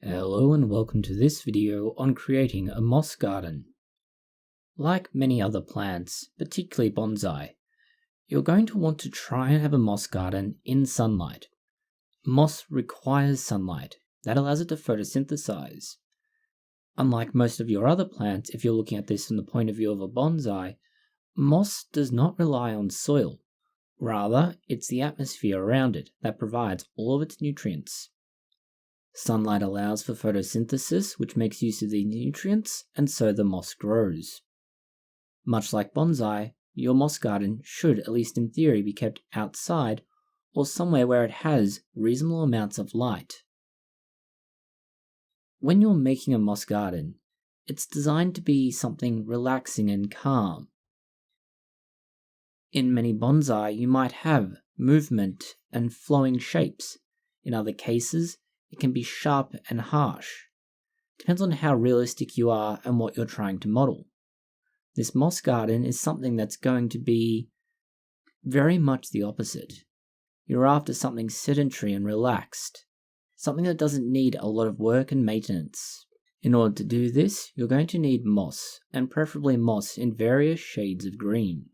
Hello and welcome to this video on creating a moss garden. Like many other plants, particularly bonsai, you're going to want to try and have a moss garden in sunlight. Moss requires sunlight. That allows it to photosynthesize. Unlike most of your other plants, if you're looking at this from the point of view of a bonsai, moss does not rely on soil. Rather, it's the atmosphere around it that provides all of its nutrients. Sunlight allows for photosynthesis, which makes use of the nutrients, and so the moss grows. Much like bonsai, your moss garden should, at least in theory, be kept outside or somewhere where it has reasonable amounts of light. When you're making a moss garden, it's designed to be something relaxing and calm. In many bonsai, you might have movement and flowing shapes. In other cases, it can be sharp and harsh. Depends on how realistic you are and what you're trying to model. This moss garden is something that's going to be very much the opposite. You're after something sedentary and relaxed, something that doesn't need a lot of work and maintenance. In order to do this, you're going to need moss, and preferably moss in various shades of green.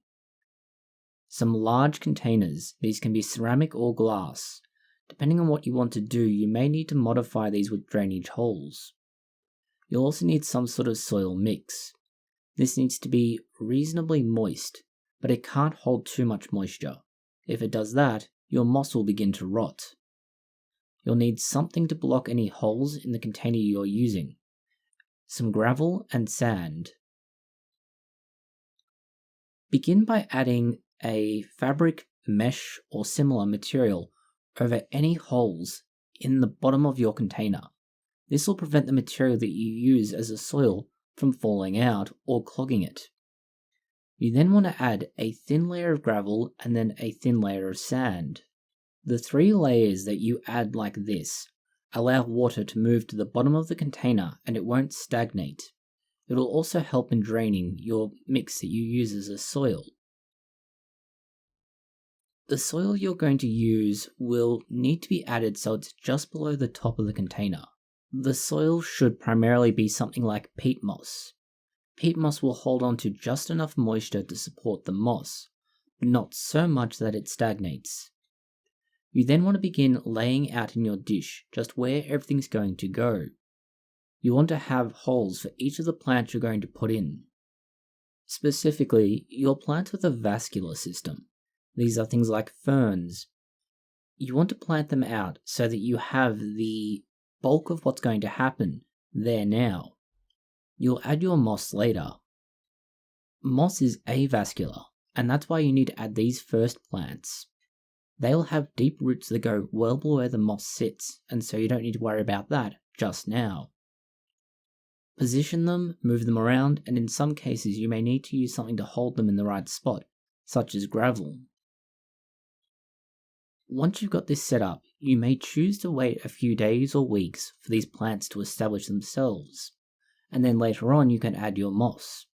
Some large containers, these can be ceramic or glass. Depending on what you want to do, you may need to modify these with drainage holes. You'll also need some sort of soil mix. This needs to be reasonably moist, but it can't hold too much moisture. If it does that, your moss will begin to rot. You'll need something to block any holes in the container you're using. Some gravel and sand. Begin by adding a fabric, mesh, or similar material over any holes in the bottom of your container. This will prevent the material that you use as a soil from falling out or clogging it. You then want to add a thin layer of gravel and then a thin layer of sand. The 3 layers that you add like this allow water to move to the bottom of the container and it won't stagnate. It will also help in draining your mix that you use as a soil. The soil you're going to use will need to be added so it's just below the top of the container. The soil should primarily be something like peat moss. Peat moss will hold on to just enough moisture to support the moss, but not so much that it stagnates. You then want to begin laying out in your dish just where everything's going to go. You want to have holes for each of the plants you're going to put in. Specifically, your plants with a vascular system. These are things like ferns. You want to plant them out so that you have the bulk of what's going to happen there now. You'll add your moss later. Moss is avascular, and that's why you need to add these first plants. They'll have deep roots that go well below where the moss sits, and so you don't need to worry about that just now. Position them, move them around, and in some cases you may need to use something to hold them in the right spot, such as gravel. Once you've got this set up, you may choose to wait a few days or weeks for these plants to establish themselves, and then later on you can add your moss.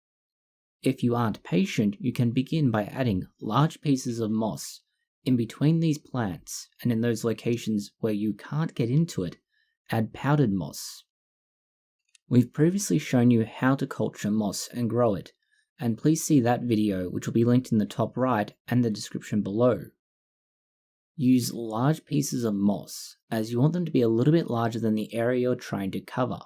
If you aren't patient, you can begin by adding large pieces of moss in between these plants, and in those locations where you can't get into it, add powdered moss. We've previously shown you how to culture moss and grow it, and please see that video, which will be linked in the top right and the description below. Use large pieces of moss, as you want them to be a little bit larger than the area you're trying to cover.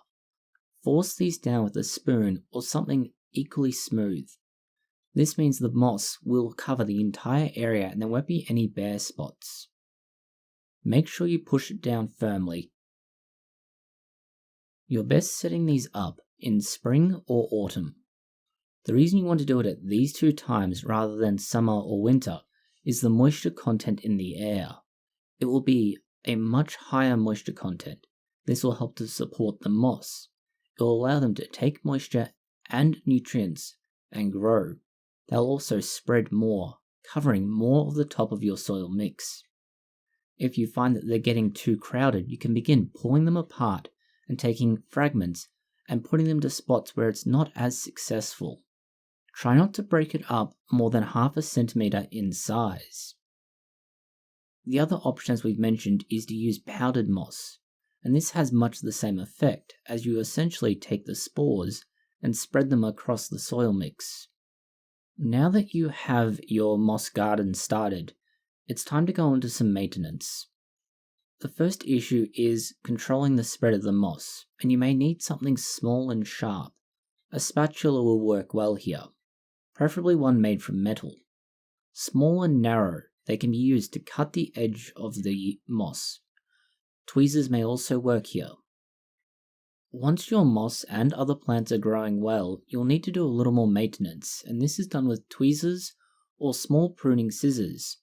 Force these down with a spoon or something equally smooth. This means the moss will cover the entire area and there won't be any bare spots. Make sure you push it down firmly. You're best setting these up in spring or autumn. The reason you want to do it at these 2 times rather than summer or winter is the moisture content in the air. It will be a much higher moisture content. This will help to support the moss. It will allow them to take moisture and nutrients and grow. They'll also spread more, covering more of the top of your soil mix. If you find that they're getting too crowded, you can begin pulling them apart and taking fragments and putting them to spots where it's not as successful. Try not to break it up more than ½ centimeter in size. The other option, as we've mentioned, is to use powdered moss, and this has much the same effect as you essentially take the spores and spread them across the soil mix. Now that you have your moss garden started, it's time to go on to some maintenance. The first issue is controlling the spread of the moss, and you may need something small and sharp. A spatula will work well here, preferably one made from metal. Small and narrow, they can be used to cut the edge of the moss. Tweezers may also work here. Once your moss and other plants are growing well, you'll need to do a little more maintenance, and this is done with tweezers or small pruning scissors.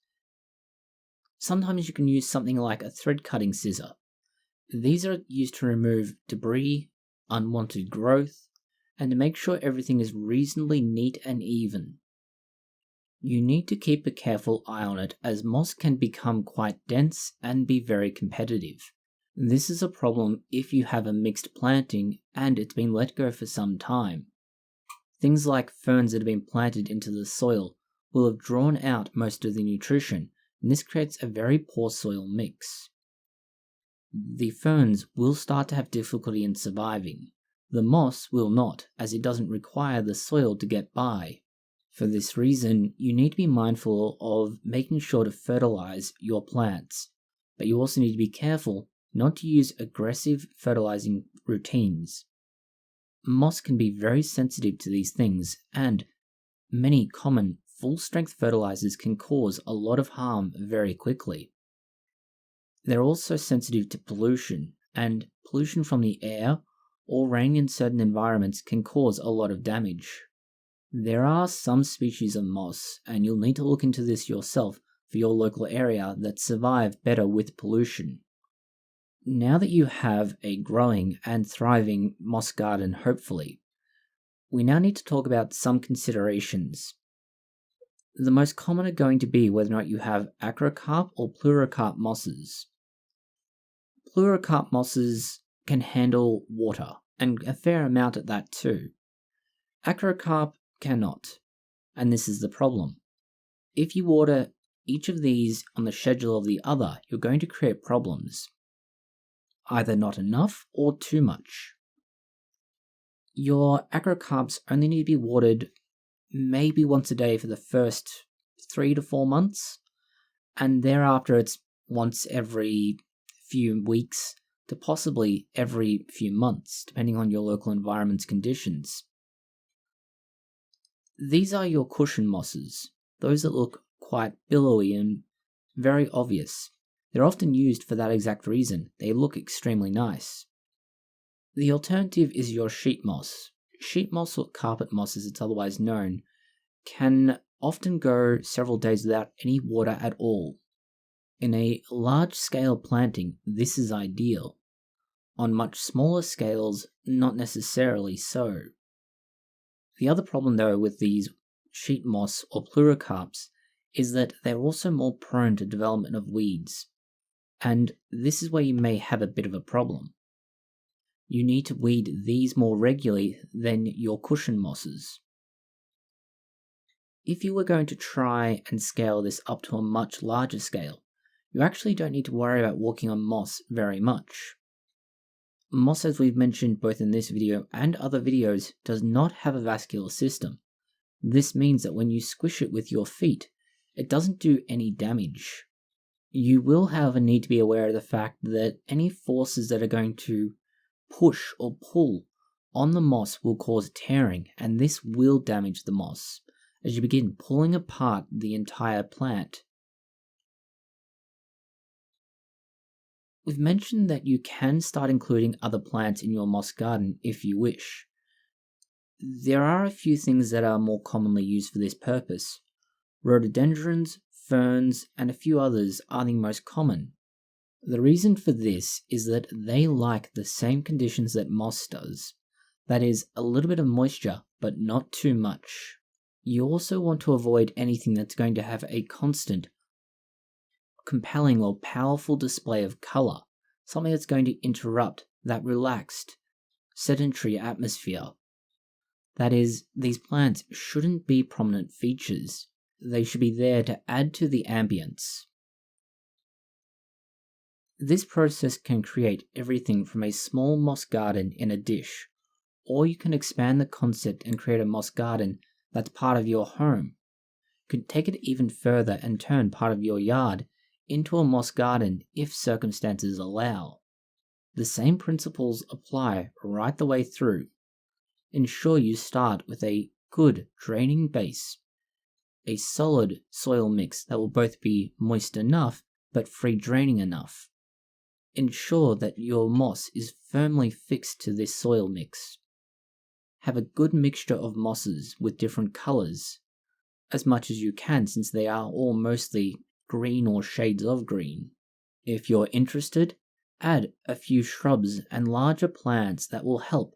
Sometimes you can use something like a thread cutting scissor. These are used to remove debris, unwanted growth, and to make sure everything is reasonably neat and even. You need to keep a careful eye on it, as moss can become quite dense and be very competitive. This is a problem if you have a mixed planting and it's been let go for some time. Things like ferns that have been planted into the soil will have drawn out most of the nutrition, and this creates a very poor soil mix. The ferns will start to have difficulty in surviving. The moss will not, as it doesn't require the soil to get by. For this reason, you need to be mindful of making sure to fertilize your plants, but you also need to be careful not to use aggressive fertilizing routines. Moss can be very sensitive to these things, and many common full-strength fertilizers can cause a lot of harm very quickly. They're also sensitive to pollution, and pollution from the air or rain in certain environments can cause a lot of damage. There are some species of moss, and you'll need to look into this yourself for your local area, that survive better with pollution. Now that you have a growing and thriving moss garden, hopefully, we now need to talk about some considerations. The most common are going to be whether or not you have acrocarp or pleurocarp mosses. Pleurocarp mosses can handle water, and a fair amount at that too. Acrocarp cannot, and this is the problem. If you water each of these on the schedule of the other, you're going to create problems. Either not enough or too much. Your acrocarps only need to be watered maybe once a day for the first 3 to 4 months, and thereafter it's once every few weeks to possibly every few months, depending on your local environment's conditions. These are your cushion mosses, those that look quite billowy and very obvious. They're often used for that exact reason. They look extremely nice. The alternative is your sheet moss. Sheet moss, or carpet moss as it's otherwise known, can often go several days without any water at all. In a large-scale planting, this is ideal. On much smaller scales, not necessarily so. The other problem though with these sheet moss or pleurocarps is that they're also more prone to development of weeds. And this is where you may have a bit of a problem. You need to weed these more regularly than your cushion mosses. If you were going to try and scale this up to a much larger scale, you actually don't need to worry about walking on moss very much. Moss, as we've mentioned both in this video and other videos, does not have a vascular system. This means that when you squish it with your feet, it doesn't do any damage. You will, however, need to be aware of the fact that any forces that are going to push or pull on the moss will cause tearing, and this will damage the moss as you begin pulling apart the entire plant. We've mentioned that you can start including other plants in your moss garden if you wish. There are a few things that are more commonly used for this purpose. Rhododendrons, ferns, and a few others are the most common. The reason for this is that they like the same conditions that moss does. That is, a little bit of moisture, but not too much. You also want to avoid anything that's going to have a constant, compelling or powerful display of colour, something that's going to interrupt that relaxed, sedentary atmosphere. That is, these plants shouldn't be prominent features. They should be there to add to the ambience. This process can create everything from a small moss garden in a dish, or you can expand the concept and create a moss garden that's part of your home. You can take it even further and turn part of your yard into a moss garden if circumstances allow. The same principles apply right the way through. Ensure you start with a good draining base, a solid soil mix that will both be moist enough but free draining enough. Ensure that your moss is firmly fixed to this soil mix. Have a good mixture of mosses with different colours, as much as you can since they are all mostly green or shades of green. If you're interested, add a few shrubs and larger plants that will help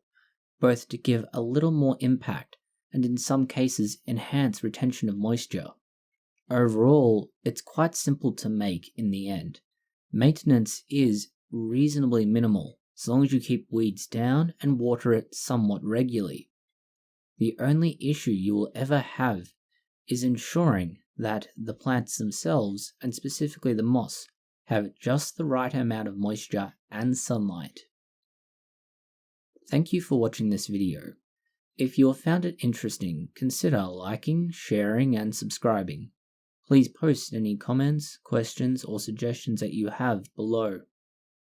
both to give a little more impact and in some cases enhance retention of moisture. Overall, it's quite simple to make in the end. Maintenance is reasonably minimal as long as you keep weeds down and water it somewhat regularly. The only issue you will ever have is ensuring that the plants themselves, and specifically the moss, have just the right amount of moisture and sunlight. Thank you for watching this video. If you have found it interesting, consider liking, sharing, and subscribing. Please post any comments, questions, or suggestions that you have below.